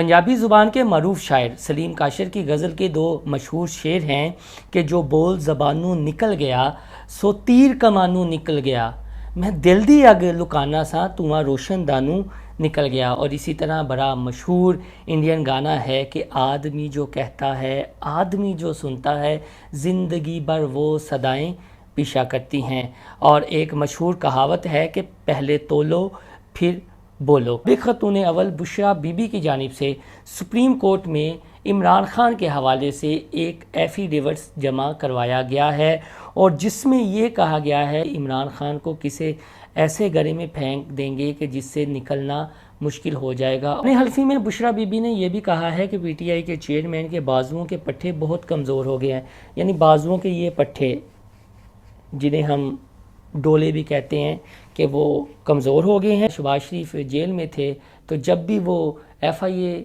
پنجابی زبان کے معروف شاعر سلیم کاشر کی غزل کے دو مشہور شعر ہیں کہ جو بول زبانوں نکل گیا سو تیر کمانوں نکل گیا، میں دل دی اگ لکانا سا تواں روشن دانوں نکل گیا۔ اور اسی طرح بڑا مشہور انڈین گانا ہے کہ آدمی جو کہتا ہے آدمی جو سنتا ہے زندگی بھر وہ صدائیں پیشا کرتی ہیں۔ اور ایک مشہور کہاوت ہے کہ پہلے تولو پھر بولو۔ خاتون اول بشرا بی بی کی جانب سے سپریم کورٹ میں عمران خان کے حوالے سے ایک ایفیڈیوٹس جمع کروایا گیا ہے، اور جس میں یہ کہا گیا ہے عمران خان کو کسی ایسے گڑھے میں پھینک دیں گے کہ جس سے نکلنا مشکل ہو جائے گا۔ اپنی حلفی میں بشرا بی بی نے یہ بھی کہا ہے کہ پی ٹی آئی کے چیئرمین کے بازوؤں کے پٹھے بہت کمزور ہو گئے ہیں، یعنی بازوؤں کے یہ پٹھے جنہیں ہم ڈولے بھی کہتے ہیں کہ وہ کمزور ہو گئے ہیں۔ شہباز شریف جیل میں تھے تو جب بھی وہ ایف آئی اے